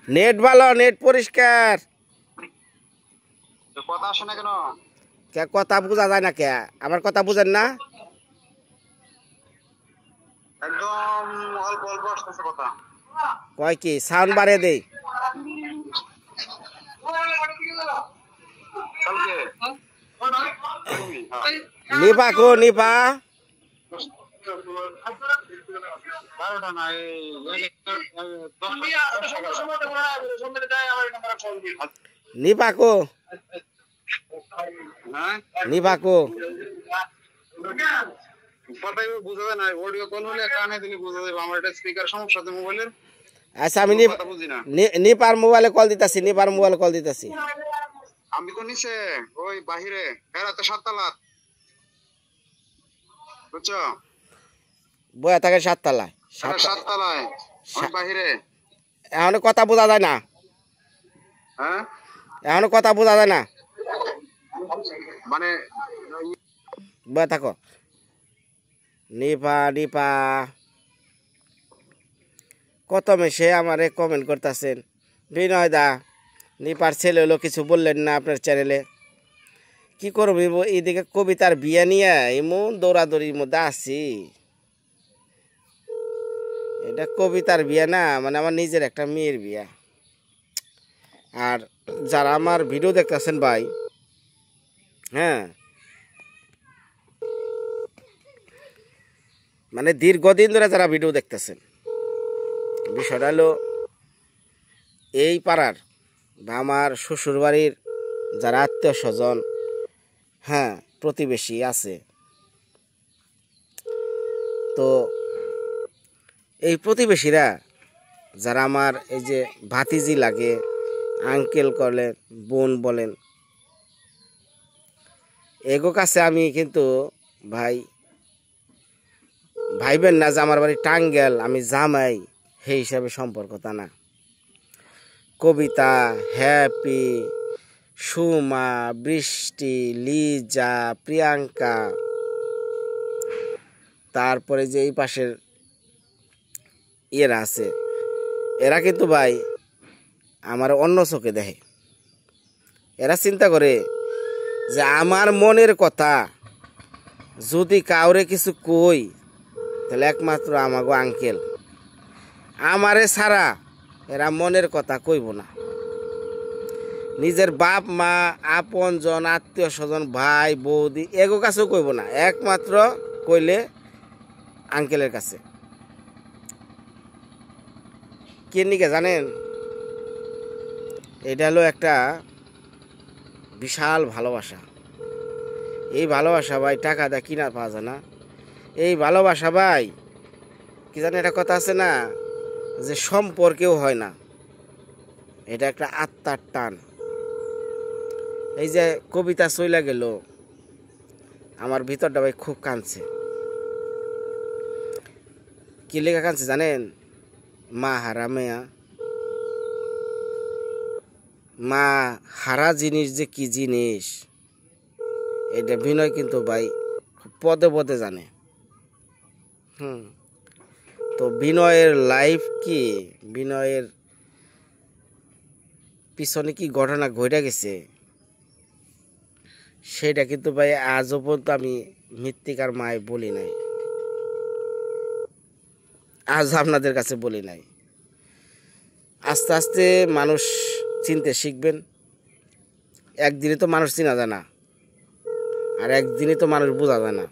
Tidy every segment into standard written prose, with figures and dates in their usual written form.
Net ভালো, net পরিষ্কার। কথা আসে না কেন? কে কথা বোঝা যায় না কে? আমার কথা বুঝেন না? একদম অল্প অল্প আসতেছে কথা। কয় কি সাউন্ড বাড়িয়ে দেই? কালকে নিপা কো নিপা? 12টা না, নিপা কো? নিপা কো? কথাই বোঝা যায় না। অডিও কল হলে কানে দিলে বোঝা যাবে। আমার একটা স্পিকার সমস্যা আছে মোবাইলের। আচ্ছা আমি কথা বুঝি না। নিপার মোবাইলে কল দিতেছি, নিপার মোবাইলে কল দিতেছি। আমি তো নিচে ওই বাহিরে, এরা তো 7 তলা, বুঝছো? বয়া থাকে 7 তলায়। 7 তলায় আমি বাহিরে। এখনো কথা বোঝা যায় না, হ্যাঁ এখনো কথা বোঝা যায় না। মানে বয়া থাকো। নিপা নিপা কত মেশে আমারে কমেন্ট করতেছেন। বিনয় দা, নিপার ছেলে হলো কিছু বললেন না আপনার চ্যানেলে। কি করবো এইদিকে কবিতার বিয়ে নিয়ে এমন দৌড়াদৌড়ির মধ্যে আছি। এটা কবিতার বিয়ে না, মানে আমার নিজের একটা মেয়ের বিয়ে। আর যারা আমার ভিডিও দেখতেছেন ভাই, হ্যাঁ, মানে দীর্ঘদিন ধরে যারা ভিডিও দেখতেছেন, বিষয়টা হলো এই পাড়ার বা আমার শ্বশুরবাড়ির যারা আত্মীয় স্বজন, হ্যাঁ, প্রতিবেশী আছে, তো এই প্রতিবেশীরা যারা আমার এই যে ভাতিজি লাগে, আঙ্কেল বলেন, বোন বলেন, এগো কাছে আমি কিন্তু ভাই ভাইবেন না যে আমার বাড়ি টাঙ্গেল, আমি জামাই, সেই হিসাবে সম্পর্কটা না। কবিতা, হ্যাপি, সুমা, বৃষ্টি, লিজা, প্রিয়াঙ্কা, তারপরে যে এই পাশের এরা আছে, এরা কিন্তু ভাই আমার অন্য চোখে দেখে। এরা চিন্তা করে যে আমার মনের কথা যদি কাউরে কিছু কই, তাহলে একমাত্র আমাগো আঙ্কেল, আমারে ছাড়া এরা মনের কথা কইব না। নিজের বাপ মা, আপন জন, আত্মীয় স্বজন, ভাই বৌদি, এগো কাছেও কইব না, একমাত্র কইলে আঙ্কেলের কাছে। কে নিকে জানেন? এটা হলো একটা বিশাল ভালোবাসা। এই ভালোবাসা ভাই টাকা দেয় কিনা পাওয়া যায় না। এই ভালোবাসা ভাই, কি জানি একটা কথা আছে না, যে সম্পর্কেও হয় না, এটা একটা আত্মার টান। এই যে কবিতা চইলা গেল, আমার ভিতরটা ভাই খুব কাঁদছে। কি লেখা কাঁদছে জানেন? মা হারা মেয়া, মা হারা জিনিস যে কি জিনিস, এটা বিনয় কিন্তু ভাই পদে পদে জানে। তো বিনয়ের লাইফ কি, বিনয়ের পিছনে কি ঘটনা ঘটে গেছে, সেটা কিন্তু ভাই আজও পর্যন্ত আমি মৃত্তিকার মায় বলি নাই, আজ আপনাদের কাছে বলি নাই। আস্তে আস্তে মানুষ চিনতে শিখবেন। একদিনে তো মানুষ চিনা যায় না, আর একদিনে তো মানুষ বোঝা যায় না।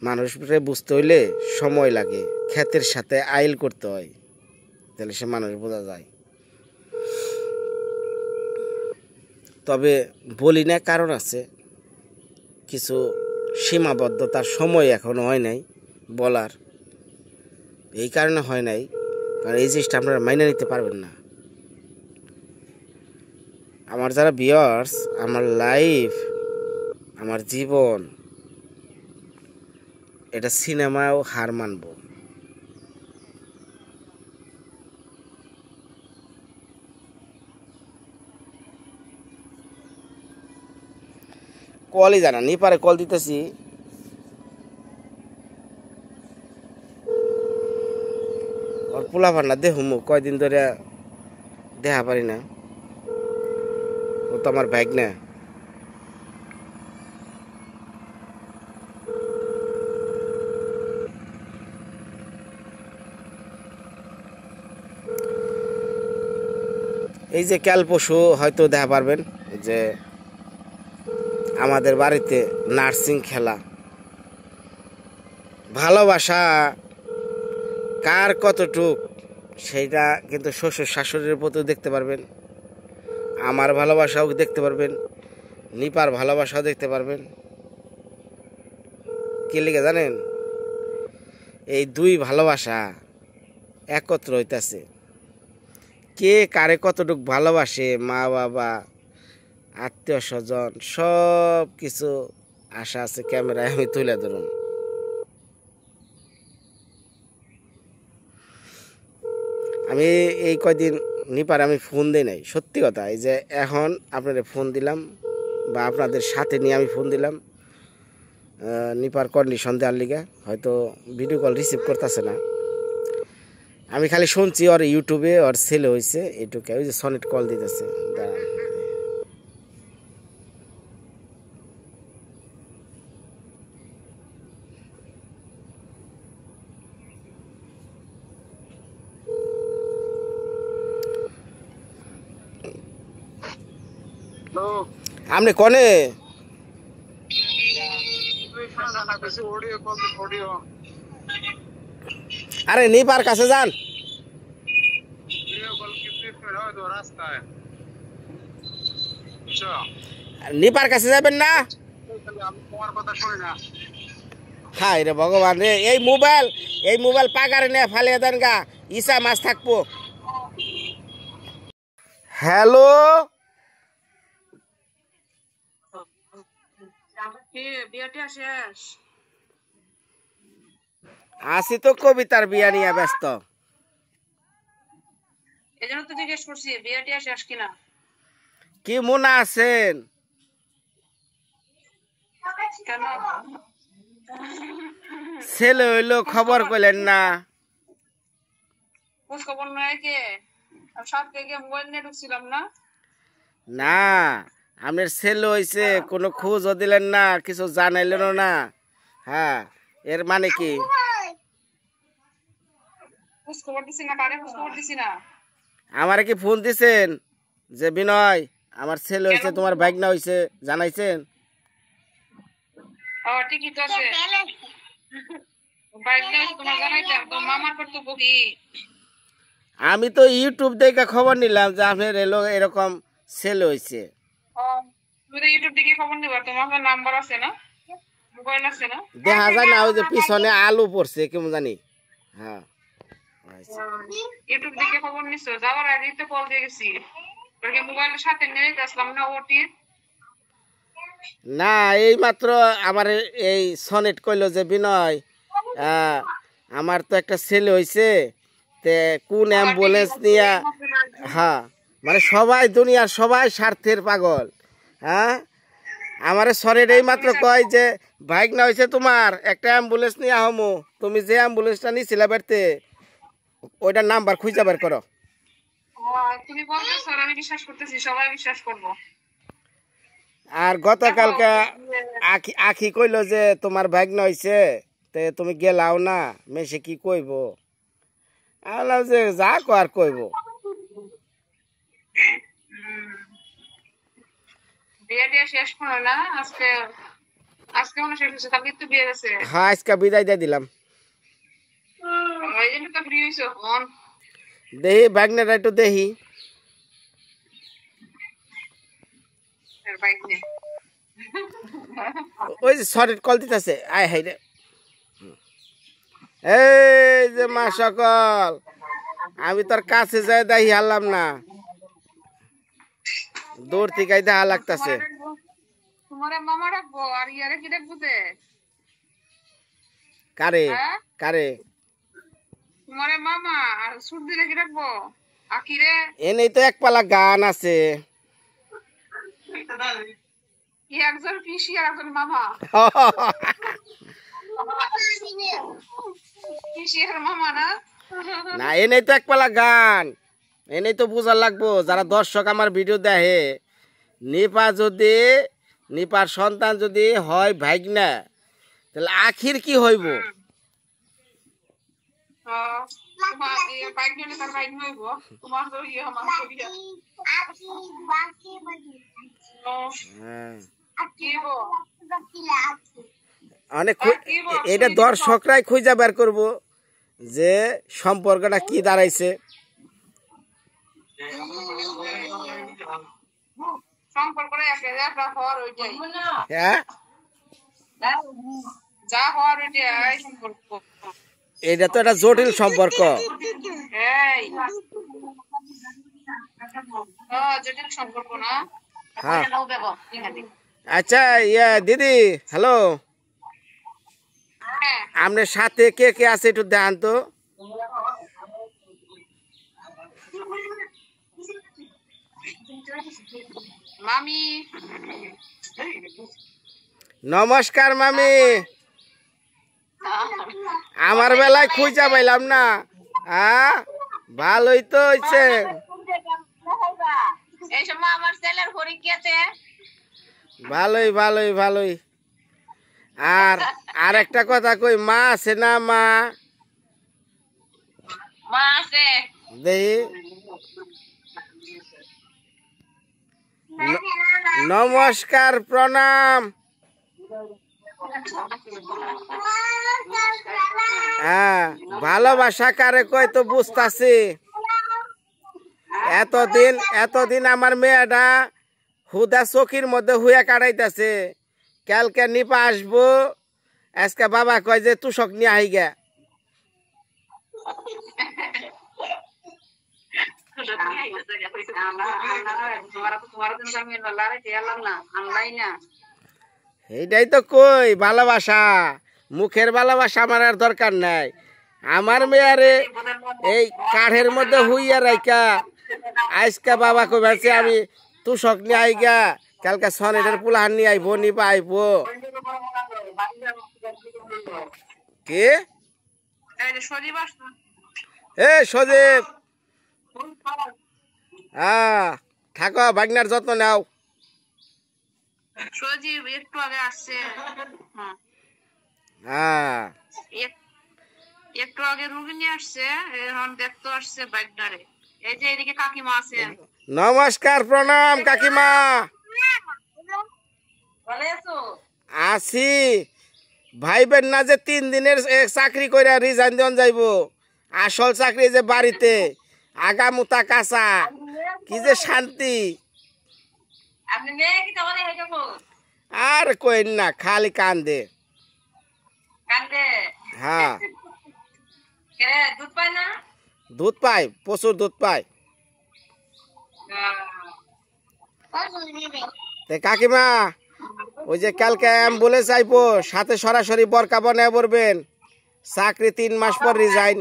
মানুষকে বুঝতে হইলে সময় লাগে, ক্ষেতের সাথে আইল করতে হয়, তাহলে সে মানুষ বোঝা যায়। তবে বলি না, কারণ আছে, কিছু সীমাবদ্ধতার সময় এখনো হয় নাই বলার। এই কারণে হয় নাই, কারণ এই জিনিসটা আপনারা মাইনে নিতে পারবেন না। আমার যারা ভিউয়ার্স, আমার লাইফ, আমার জীবন, এটা সিনেমাও হার মানব। কলই জানা নি পারে, কল দিতেছি। ওর পোলা পান্না দেখুমু কয়দিন ধরে দেখা পারি না। ও তো আমার বাইক না। এই যে কাল পশু হয়তো দেখা পারবেন যে আমাদের বাড়িতে নার্সিং খেলা, ভালোবাসা কার কতটুক সেইটা কিন্তু শ্বশুর শাশুড়ির প্রতি দেখতে পারবেন, আমার ভালোবাসাও দেখতে পারবেন, নিপার ভালোবাসাও দেখতে পারবেন। কি লিখে জানেন? এই দুই ভালোবাসা একত্র হইতাছে। কে কারে কতটুক ভালোবাসে, মা বাবা আত্মীয় স্বজন সব কিছু আশা আছে ক্যামেরায় আমি তুলে ধরুন। আমি এই কয়দিন নিপার আমি ফোন দিই নাই, সত্যি কথা। এই যে এখন আপনাদের ফোন দিলাম বা আপনাদের সাথে নিয়ে আমি ফোন দিলাম নিপার কন্ডিশন দেওয়ার লিগে, হয়তো ভিডিও কল রিসিভ করতেছে না। আমি খালি শুনছি ওর ইউটিউবে ওর ছেলে হয়েছে এইটুকু, ওই যে সনেট কল দিতেছে। আপনি কনে আরে নিপার কাছে যান, নিপার কাছে যাবেন না? হাই রে ভগবান রে, এই মোবাইল পাগারে নিয়ে ফালিয়ে দেন গা, ইসা মাছ থাকবো। হ্যালো, আসি তো কবিতার বিয়া নিয়ে ব্যস্ত। এজন্য তো জিজ্ঞেস করছি বিয়েটি শেষ কিনা। কি মনে আছেন? কেন ছেলে হইলো খবর কইলেন না? খোঁজ খবর নয় কে? সাথে গিয়ে মোবাইল নিয়ে ঢুকছিলাম না। না, আপনার ছেলে হইছে, কোনো খোঁজও দিলেন না, কিছু জানাইলেন না। হ্যাঁ, এর মানে কি? খোঁজ খবর দিছি না, কারে খোঁজ খবর দিছি না? আমারে কি ফোন দিছেন যে বিনয় আমার ছেলে হইছে, তোমার বাইক না হইছে, জানাইছেন? ঠিকই তো আছে, বাইক না তোমার জানাইতাম তো, মামার কর্তব্য কি? আমি তো ইউটিউব দেখে খবর নিলাম যে আপনার এরকম ছেলে হইছে। তুমি তো ইউটিউব দেখে খবর নিবা, তোমার নাম্বার আছে না, মোবাইল আছে না? দেখা যায় না, ওই যে পিছনে আলু পড়ছে কেমন জানি। হ্যাঁ, ইউটিউব দেখে খবর নিছো? যাওয়ার আগে তো কল দিয়ে গেছি, মোবাইলের সাথে নিয়ে গেছিলাম না ওটি। না, এই মাত্র আমার এই সনেট কইলো যে বিনয় আমার তো একটা ছেলে হইছে, তে কোন অ্যাম্বুলেন্স নিয়ে। হ্যাঁ, মানে সবাই দুনিয়ার সবাই স্বার্থের পাগল। হ্যাঁ, আমারে সনেট এই মাত্র কয় যে বাইক না হইছে তোমার, একটা অ্যাম্বুলেন্স নিয়ে আহমু, তুমি যে অ্যাম্বুলেন্সটা নিয়েছিলে বেড়তে ওইটার নাম্বার খুঁজে বের করো। তুমি বলছো স্যার, আমি বিশ্বাস করতেছি, সবাই বিশ্বাস করবো। আর গতকালকে আখি কইলো যে তোমার বাইক না হইছে, তে তুমি গেলাও না, মেসে কি কইব? আলাম যে যা কর কইব। বিয়ে শেষ করো না আজকে? আজকে মনে শেষ হচ্ছে, কালকে তো বিয়ে গেছে। হ্যাঁ, আজকে বিদায় দিয়ে দিলাম। এই জন্য তো ফ্রি হইছো ফোন। দেহি বাইকটা একটু দেহি। ওই যে শর্ট কল দিতেছে, আয় হাই রে। এই যে মা সকল, আমি তোর কাছে যাই দেখি হারলাম না, দূর থেকে দেখা লাগতেছে। তোমারে মামা রাখবো আর ইয়ারে কি রাখবো? কারে কারে? তোমারে মামা আর সুর দিলে কি রাখবো? আকিরে এনেই তো এক পালা গান আছে। একজন পিসি আর একজন মামা। পিসি আর মামা না? না এনেই তো একপালা গান, এনেই তো বুঝার লাগবো যারা দর্শক আমার ভিডিও দেখে। নিপার সন্তান যদি হয় ভাগনা, তাহলে আখির কি হইব? তোমার বাইক নিলে তার বাইক হইব, তোমার তো ইয়ে আমার করিয়া হ্যাঁ, কি হইব? অনেক এটা দর্শকরাই খুঁজে বের করবো যে সম্পর্কটা কি দাঁড়াইছে। সম্পর্কটা একটা হওয়ার ওইটাই, হ্যাঁ, যা হওয়ার ওইটাই সম্পর্ক। এটা তো একটা জটিল সম্পর্ক। এই জটিল সম্পর্ক না। হ্যাঁ, আচ্ছা দিদি, হ্যালো, হ্যাঁ, আপনার সাথে কে কে আছে একটু দেখান তো। মামি। নমস্কার মামি। আমার বেলায় খুঁজা পাইলাম না। ভালোই তো হইছে। এই সময় আমার ছেলের পরীক্ষাতে ভালোই ভালোই ভালোই। আর একটা কথা কই, মা আছে না? মা আছে দেখি। নমস্কার, প্রণাম। হ্যাঁ, ভালোবাসা কারে কয় তো বুঝতাছি। এতদিন আমার মেয়েটা হুদা চকির মধ্যে হুয়া কাটাইতেছে। কালকে নিপা আসবো, আজকে বাবা কয় যে তুষক নিয়ে আই গে। এইটাই তো কই ভালোবাসা, মুখের ভালোবাসা আমার আর দরকার নাই। আমার মেয়ারে এই কাঠের মধ্যে হুইয়া রাইকা আজকে বাবা কইছে আমি তুষক নিয়ে আই গা, কালকে সনেটের পুলাহান নিয়ে আইবো, নিপা আইবো। কে? এ সজীব, থাকো, ভাগনার যত্ন নাও। সজীব একটু আগে আসছে, একটু আগে রুগী নিয়ে আসছে, এখন দেখতে আসছে বাইকটারে। এই যে এদিকে কাকিমা আছেন। নমস্কার, প্রণাম কাকিমা। আছি। ভাইবেন না যে 3 দিনের চাকরি করে রিজাইন দেন যাইব। আসল চাকরি যে বাড়িতে, আগামুতা কাঁচা, কি যে শান্তি। আর কইন না, খালি কান্দে। হ্যাঁ, দুধ পায় না? দুধ পায়, প্রচুর দুধ পায়। কাকিমা, ওই যে কালকে অ্যাম্বুলেন্স আইবো, সাথে সরাসরি বরকা বানায় পড়বেন। চাকরি 3 মাস পর রিজাইন।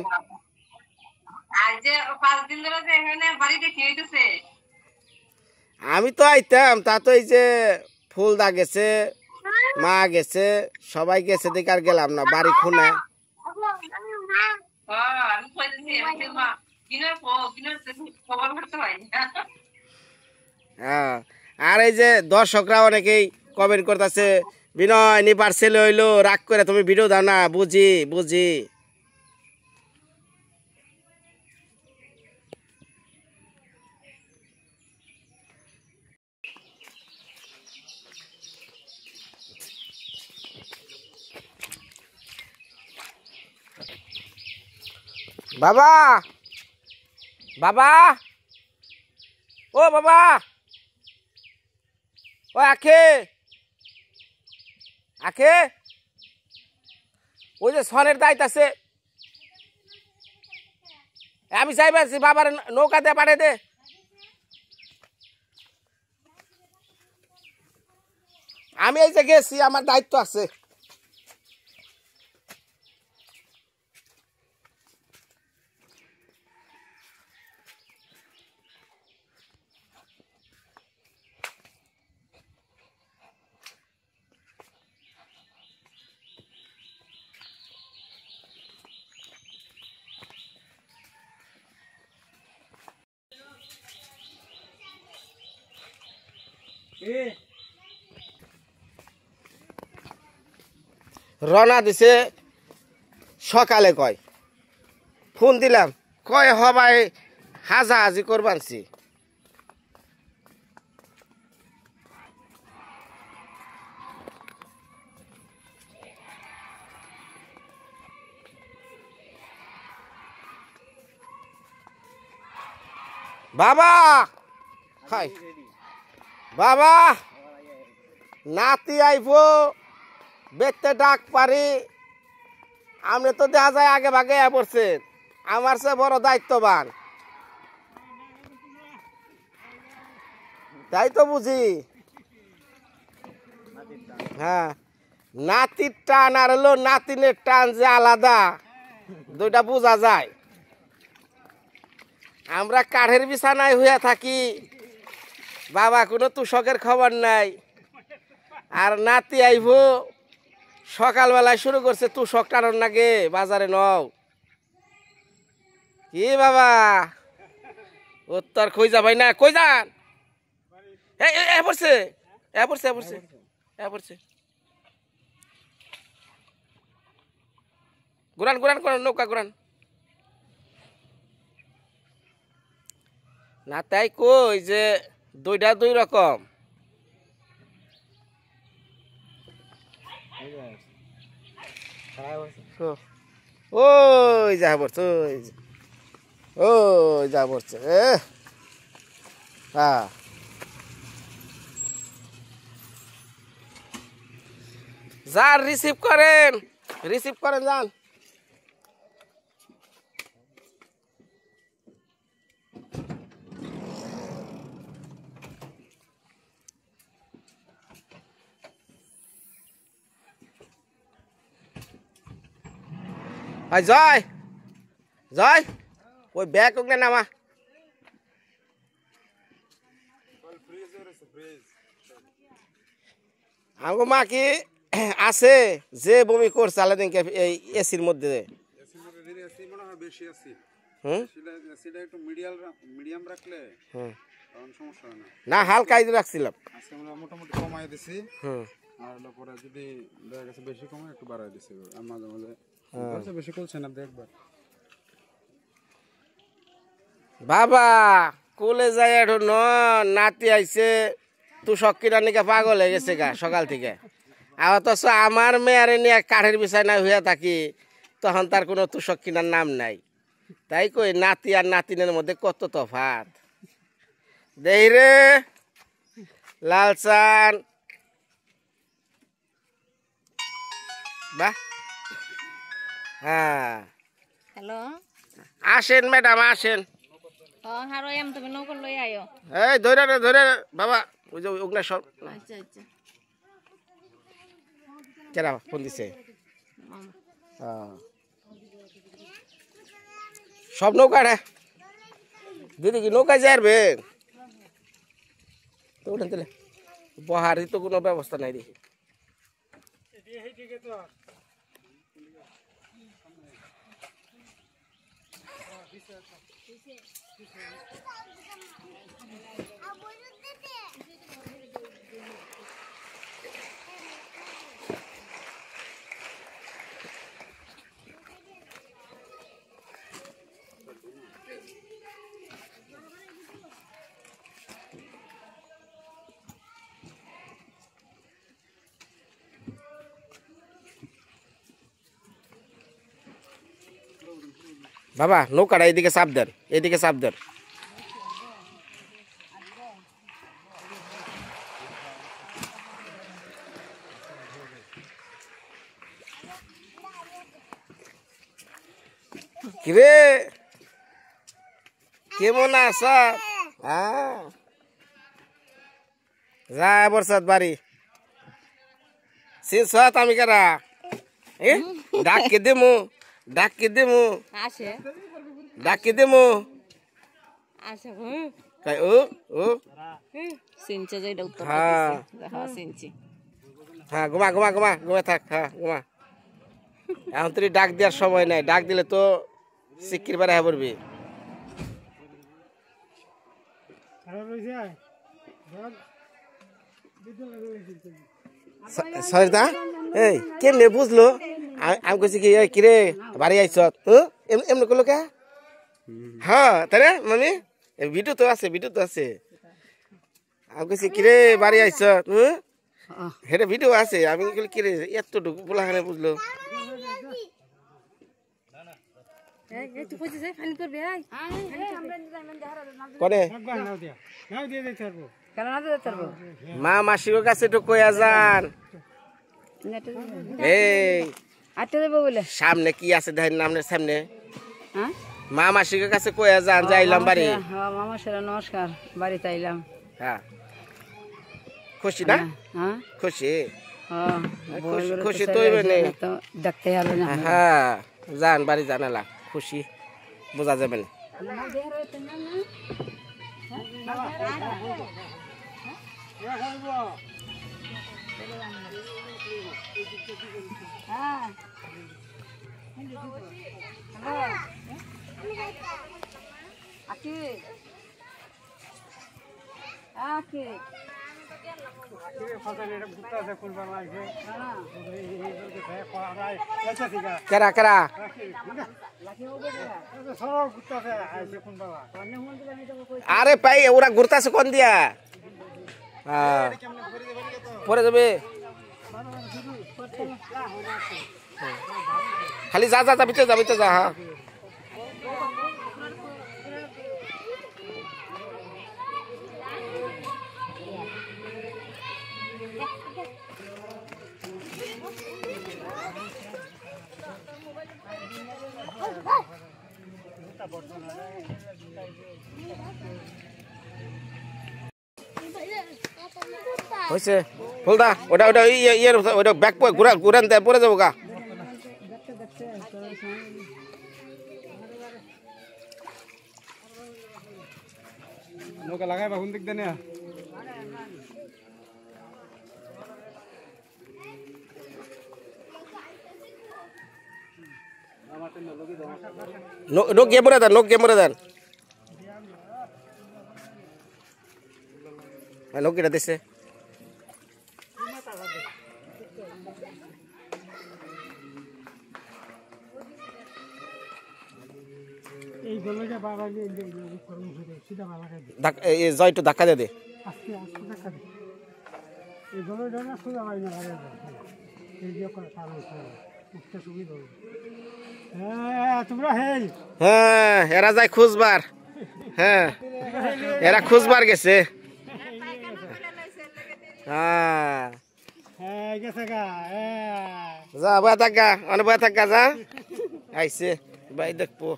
আমি তো আইতাম, তা তো এই যে ফুলদা গেছে, মা গেছে, সবাই গেছে, দেখে আর গেলাম না, বাড়ি খুনে। হ্যাঁ, আর এই যে দর্শকরা অনেকেই কমেন্ট করতেছে, বিনয় নিপার ছেলে হইলো, রাগ করে তুমি ভিডিও দাও না। বুঝি বুঝি। বাবা, বাবা, ও বাবা, ও আখে, আখে, ওই যে সনের দায়িত্ব আছে, আমি চাইবে বাবার নৌকা দিয়ে পাঠিয়ে দে। আমি এই যে গেছি, আমার দায়িত্ব আছে। রওনা দিছে সকালে কয় ফোন দিলাম কয় হবাই হাজাহাজি করবানছি বাবা হাই বাবা নাতি আইব বেতে ডাক পারি আপনি তো দেখা যায় আগে ভাগে পড়ছেন আমার সে বড় দায়িত্ববান তাই তো বুঝি হ্যাঁ নাতির টান আর হলো নাতিনের টান যে আলাদা দুইটা বোঝা যায় আমরা কাঠের বিছানায় হইয়া থাকি বাবা কোনো তুষকের খবর নাই আর নাতি আইব সকালবেলায় শুরু করছে তুষক টানোর নাগে বাজারে নও কি বাবা উত্তর কই যাবাই না কই যান এ পড়ছে এ পড়ছে এ পড়ছে এ পড়ছে গুরান গুরান করেন নৌকা গুরান না তাই কই যে দুইটা দুই রকম ওই যা পড়ছে ওই যা পড়ছে হ্যাঁ যান রিসিভ করেন যান জয় জয় ওই ব্যাগ ওখানে নামা আমার মা কি আছে যে বমি করছে আলাদিনকে এই এসির মধ্যে না হালকা রাখছিলাম মোটামুটি কমাই দিছি আর পরে যদি দেখা গেছে বেশি কমে একটু বাড়াই দিছি আর মাঝে মাঝে বেশি করছে না দেখবার বাবা কোলে যায় এখন নাতি আইছে তুষক কিনা নিকে পাগল হয়ে গেছে গা সকাল থেকে অথচ আমার মেয়ারে নিয়ে কাঠের বিছানায় হইয়া থাকি তখন তার কোনো তুষক কিনার নাম নাই তাই কই নাতি আর নাতিনের মধ্যে কত তফাৎ দেই রে লালচান বাহ হ্যাঁ হ্যালো আসেন ম্যাডাম আসেন হারো এম তুমি নৌকো লই আয়ো এই ধরে বাবা ওই যে ওগনা সব আচ্ছা আচ্ছা কেরা ফোন দিছে সব নৌকা রে দিদি কি নৌকায় যাবে তো উঠেন তাহলে বহারি তো কোনো ব্যবস্থা নাই দেখি বাবা নৌকাটা এদিকে চাপ দেন এদিকে চাপ দেন কিরে কেমন আছ যা বরসাত বাড়ি সিনসাত আমি কারা ডাক কে দেমু আসে ডাকি দেমু আসে কাই ও সিনচে যাইটা উত্তর হ্যাঁ হ্যাঁ সিনচি হ্যাঁ ঘুমা থাক হ্যাঁ ঘুমা এখন তুই ডাক দেওয়ার সময় নাই ডাক দিলে তো সিকির বেড়া হ্যাঁ পড়বি সরদা এই কেমনে বুঝলো আমি কইছি কি কিরে বাড়ি আইছ এমনি করলো কে হ্যাঁ তাই না মামি ভিডিও তো আছে আমি কইছি কিরে বাড়ি আইছ হেরে ভিডিও আছে আমি কইলি কিরে এতটুকু পোলাখানে বুঝলো কনে মা মাসির কাছে একটু কইয়া যান এই সামনে কি আছে দেখেন না আপনার সামনে মা মাসির কাছে কইয়া যান যাইলাম বাড়ি মামা সেরা নমস্কার বাড়িতে আইলাম হ্যাঁ খুশি না খুশি খুশি তো দেখতে গেল না হ্যাঁ যান বাড়ি জানালা খুশি বোঝা যাবে না কেরা কেরা আরে পাই ওরা ঘুরতেছে কোন দিয়া পরে যাবে খালি যা যা ভিতরে যা হ্যাঁ হয়েছে ফুলদা ওটা ইয়ের ওটা ব্যাগ ঘুরান দেয় পরে যাবো গা নৌকা লাগাই বা কোন দিক দেন নোক গিয়ে মরে দেন নোক কেটে দিছে জয়টু ধাক্কা দে দে হ্যাঁ এরা যায় খুঁজবার হ্যাঁ এরা খুঁজবার গেছে হ্যাঁ যা বয়া থাকা অনেক বয়া থাকা যা আইসে ভাই দেখবো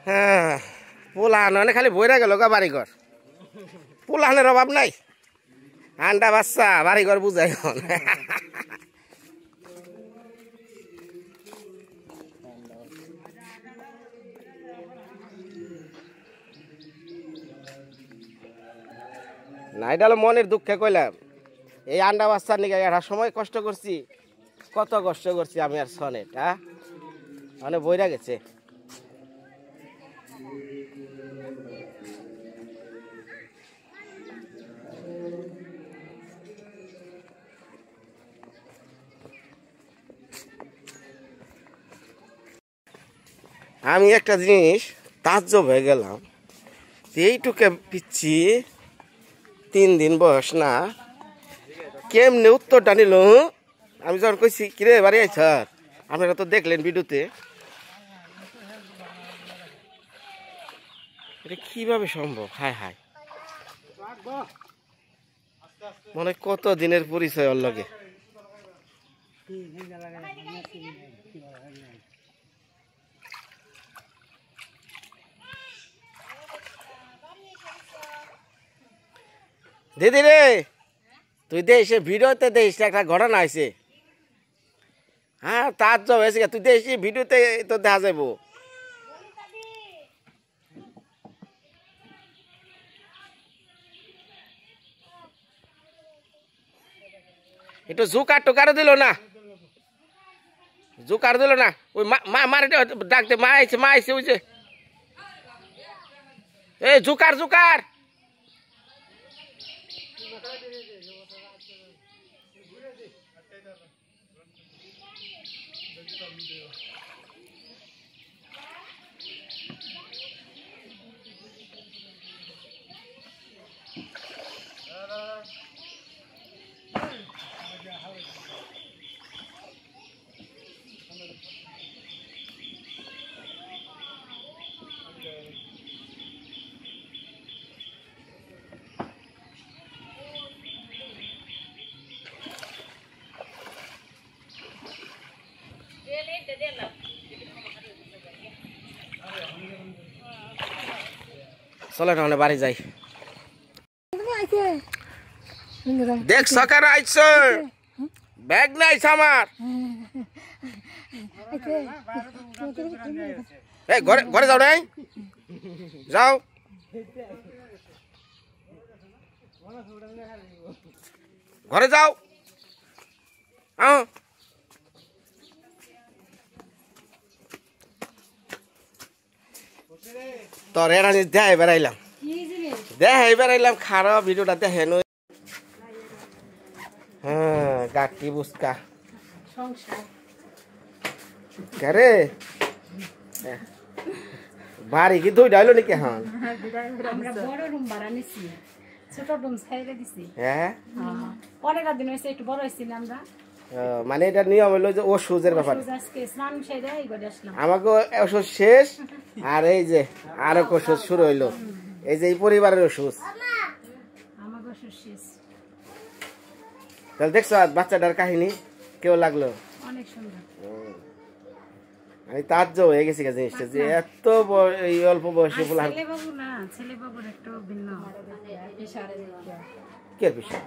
হ্যাঁ পোলাহান খালি বইরা গেল গা বাড়িঘর পোলাহানের অভাব নাই আন্ডা বাচ্চা বাড়িঘর বুঝাই না এটা হলো মনের দুঃখে কইলাম এই আন্ডা বাচ্চার নিকে একটা সময় কষ্ট করছি কত কষ্ট করছি আমি আর সনেট হ্যাঁ মানে বইরা গেছে আমি একটা জিনিস তাজ্জব হয়ে গেলাম এইটুকে পিচ্ছি 3 দিন বয়স না কেমনে উত্তরটা নিল আমি যখন কইছি কিরে বাড়ি আইছ আপনারা তো দেখলেন ভিডিওতে এটা কিভাবে সম্ভব হায় হায় মনে কত দিনের পরিচয় ওর লগে দিদি রে তুই দেশ ভিডিওতে দেশ একটা ঘটনা আছে হ্যাঁ তার জব হয়েছে তুই দেশ ভিডিওতে তো দেখা যাব একটু জুকার টুকারও দিল না জোকার দিল না ওই মারে ডাকতে মা আইছে ওই যে এই জোকার চলে না বাড়ি যাই দেখ সকার আইছে ব্যাগ নাই আমার এই ঘরে যাও নাই যাও ঘরে যাও তোর এরা দেখাই বেড়াইলাম খারাপ ভিডিওটা দেখেন হ্যাঁ গাটি বুসকা রে বাড়ি কি দুইটা হইলো নাকি হ্যাঁ বড় রুম ভাড়া নিছি ছোট রুম ছাইরে দিছি হ্যাঁ পরের দিন হইছে একটু বড় হইছিল আমরা মানে এটা নিয়ম হইলো যে ওষুধের ব্যাপার আজকে স্নান সেরে এই করে আসলাম আমাকে ওষুধ শেষ আর এই যে আরো ওষুধ শুরু হইলো এই যে এই পরিবারের ওষুধ আমাকে ওষুধ শেষ তাহলে দেখছো বাচ্চাটার কাহিনী কেউ লাগলো অনেক সুন্দর আমি তাজ্জব হয়ে গেছি জিনিসটা যে এত এই অল্প বয়সে ছেলে বাবু না ছেলে বাবুর একটু ভিন্ন কে পিসা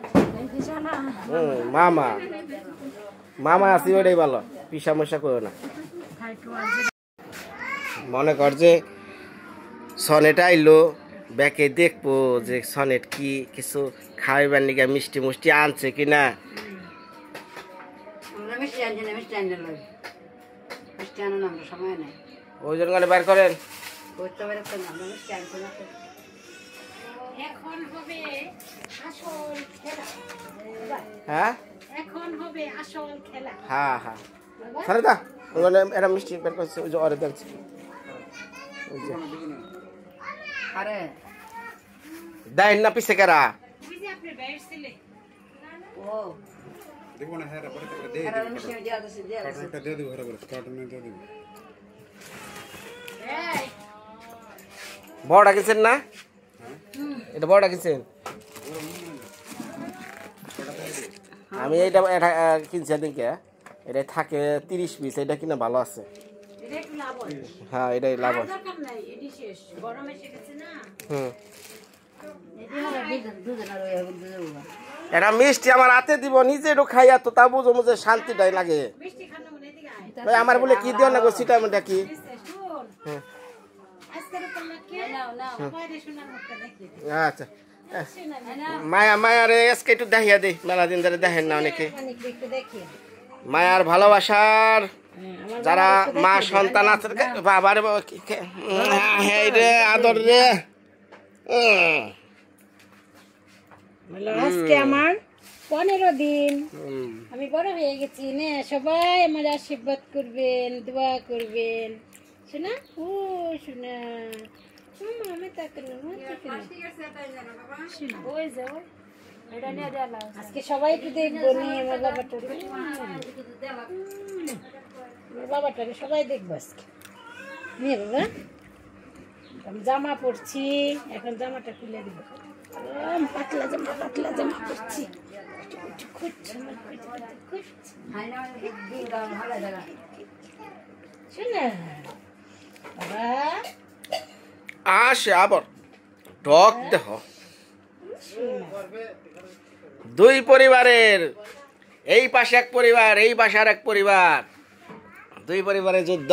মামা আছি ওটাই ভালো পিসা মশা করো না মনে কর যে সনেট আইলো ব্যাকে দেখবো যে সনেট কি কিছু খাওয়াইবার নিকে মিষ্টি মুষ্টি আনছে কিনা ওই জন্য বের করেন হ্যাঁ হ্যাঁ হ্যাঁ সারে দা ওখানে একটা মিষ্টি বের করছে ওই যে অরে দেখছি দেন না পিছে কারা দেখবো না হ্যাঁ দিয়ে দিব কার্টুনে দিয়ে দিব বড়টা কিনছেন না এটা বড়টা কিনছেন আমি এইটা কিনছি এদিনকে এটা থাকে 30 পিস এটা কিনা ভালো আছে হ্যাঁ এটাই লাভ আছে এটা মিষ্টি আমার হাতে দিব নিজে একটু খাইয়া তো তা বুঝো মুঝে শান্তিটাই লাগে আমার বলে কি দিও না গো সেটা মধ্যে কি আচ্ছা মায়ার আজকে একটু দেখিয়া দিই মেলা দিন ধরে দেখেন না অনেকে মায়ার ভালোবাসার যারা মা সন্তান আছে বাবার রে আদর রে আজকে আমার 15 দিন আমি বড় হয়ে গেছি না সবাই আমার আশীর্বাদ করবেন দোয়া করবেন শোনা ও শোনা আমি আজকে সবাই একটু দেখবো নিয়ে আমার বাবাটাকে সবাই দেখবো আজকে নিয়ে বাবা আমি জামা পরছি এখন জামাটা খুলে দিব পাতলা জামা পরছি শোনা বাবা আসে আবার টক দেহ দুই পরিবারের এই পাশে এক পরিবার এই পাশে আর এক পরিবার দুই পরিবারের যুদ্ধ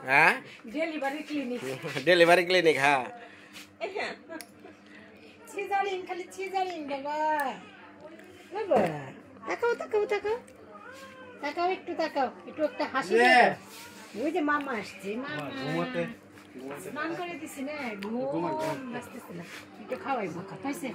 হ্যাঁ ডেলিভারি ক্লিনিক হ্যাঁ খালি বাবা বাবা তাকাও তাকাও একটু একটা হাসি দাও। ওই যে মামা আসছে মামা স্নান করে দিছি না ঘুম আসতেছে না একটু খাওয়াইবো খাইছে